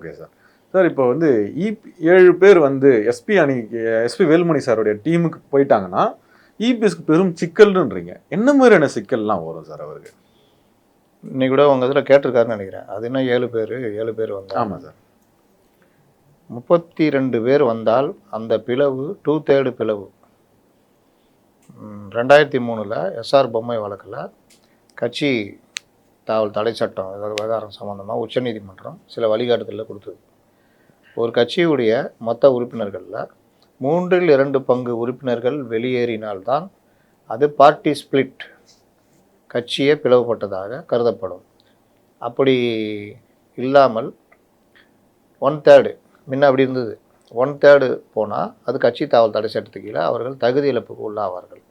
Okay sir. Sir இப்போ வந்து 7 பேர் வந்து எஸ்பி வேலுமணி சாருடைய டீமுக்கு போயிட்டாங்கன்னா இபிஎஸ்க்கு பெரும் சிக்கல்ன்றீங்க. என்ன மாதிரியான சிக்கல்லாம் வரும் சார் அவருக்கு? இன்னைக்கு கூட உங்கள் இதில் கேட்டிருக்காருன்னு நினைக்கிறேன். அது என்ன 7 பேர் வந்தால்? ஆமாம் சார். 32 பேர் வந்தால் அந்த பிளவு 2/3 பிளவு. 2003 எஸ்ஆர் பொம்மை வழக்கில் கட்சி தாவல் தடை சட்டம் விவகாரம் சம்மந்தமாக உச்சநீதிமன்றம் சில வழிகாட்டுதலில் கொடுத்தது. ஒரு கட்சியுடைய மொத்த உறுப்பினர்களில் 3/2 பங்கு உறுப்பினர்கள் வெளியேறினால்தான் அது பார்ட்டி ஸ்பிளிட், கட்சியே பிளவுபட்டதாக கருதப்படும். அப்படி இல்லாமல் 1/3 முன்ன அப்படி இருந்தது, 1/3 போனால் அது கட்சி தாவல் தடை சட்டத்துக்கு கீழே அவர்கள் தகுதி இழப்புக்கு உள்ளாவார்கள்.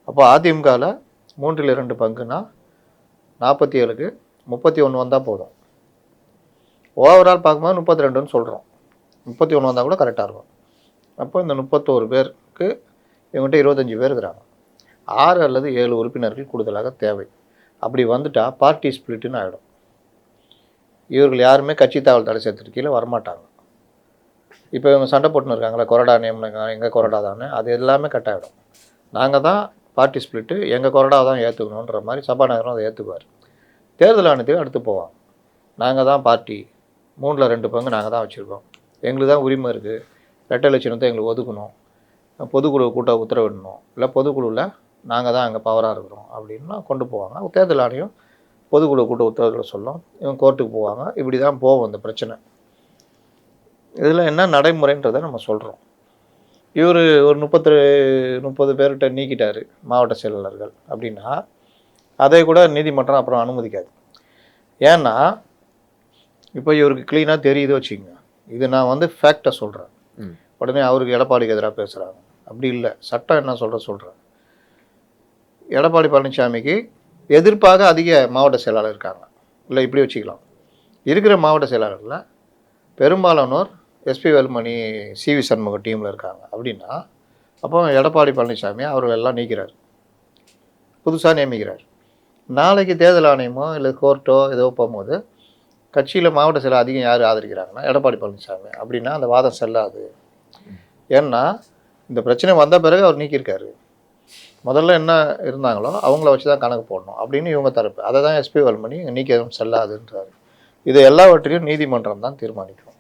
அப்போ அதிமுகவில் 3/2 பங்குனா 47க்கு 31 வந்தால் போதும். ஓவரால் பார்க்கும்போது 32ன்னு சொல்கிறோம். 31 வந்தால் கூட கரெக்டாக இருக்கும். அப்போ இந்த 31 பேருக்கு இவங்ககிட்ட 25 பேர் இருக்கிறாங்க. 6 அல்லது 7 உறுப்பினர்கள் கூடுதலாக தேவை. அப்படி வந்துட்டால் பார்ட்டி ஸ்பிளிட்டுன்னு ஆகிடும். இவர்கள் யாருமே கட்சி தாவல் தடை சட்டத்துக்கு கீழே வரமாட்டாங்க. இப்போ இவங்க சண்டை போட்டுன்னு இருக்காங்களா, கொறடா நியமனம் எங்கள் கொறடா தானே, அது எல்லாமே கட் ஆகிடும். நாங்கள் தான் பார்ட்டி ஸ்பிளிட்டு, எங்கள் கொறடாவை தான் ஏற்றுக்கணுன்ற மாதிரி சபாநாயகரும் அதை ஏற்றுக்குவார். தேர்தல் ஆணையத்துக்கு அடுத்து போவாங்க. நாங்கள் தான் பார்ட்டி, 3/2 பங்கு நாங்கள் தான் வச்சுருக்கோம், எங்களுக்கு தான் உரிமை இருக்குது, ரெட்டை லட்சணத்தை எங்களுக்கு ஒதுக்கணும், பொதுக்குழு கூட்ட உத்தரவிடணும், இல்லை பொதுக்குழுவில் நாங்கள் தான் அங்கே பவராக இருக்கிறோம் அப்படின்னா கொண்டு போவாங்க. தேர்தல் ஆணையம் பொதுக்குழு கூட்ட உத்தரவுகளை சொல்லும், இவங்க கோர்ட்டுக்கு போவாங்க. இப்படி தான் போவோம் இந்த பிரச்சனை. இதில் என்ன நடைமுறைன்றதை நம்ம சொல்கிறோம். இவர் ஒரு 30 பேர்கிட்ட நீக்கிட்டார் மாவட்ட செயலாளர்கள் அப்படின்னா அதை கூட நீதிமன்றம் அப்புறம் அனுமதிக்காது. ஏன்னா இப்போ இவருக்கு க்ளீனாக தெரியுது வச்சுக்கோங்க, இது நான் வந்து ஃபேக்டை சொல்கிறேன், உடனே அவருக்கு எடப்பாடிக்கு எதிராக பேசுகிறாங்க. அப்படி இல்லை, சட்டம் என்ன சொல்கிறேன். எடப்பாடி பழனிசாமிக்கு எதிர்ப்பாக அதிக மாவட்ட செயலாளர் இருக்காங்க, இல்லை இப்படி வச்சுக்கலாம். இருக்கிற மாவட்ட செயலாளரில் பெரும்பாலானோர் எஸ்பி வேலுமணி சிவி சண்முக டீமில் இருக்காங்க. அப்படின்னா அப்போ எடப்பாடி பழனிசாமி அவர்கள் எல்லாம் நீக்கிறார், புதுசாக நியமிக்கிறார். நாளைக்கு தேர்தல் ஆணையமோ இல்லை கோர்ட்டோ ஏதோ போகும்போது கட்சியில் மாவட்ட செயலாளர் அதிகம் யார் ஆதரிக்கிறாங்கன்னா எடப்பாடி பழனிசாமி அப்படின்னா அந்த வாதம் செல்லாது. ஏன்னா இந்த பிரச்சனை வந்த பிறகு அவர் நீக்கியிருக்காரு, முதல்ல என்ன இருந்தாங்களோ அவங்கள வச்சு தான் கணக்கு போடணும் அப்படின்னு இவங்க தரப்பு. அதை தான் எஸ்பி வேலுமணி நீக்க எதுவும் செல்லாதுன்றாரு. இது எல்லாவற்றையும் நீதிமன்றம் தான் தீர்மானிக்கும்.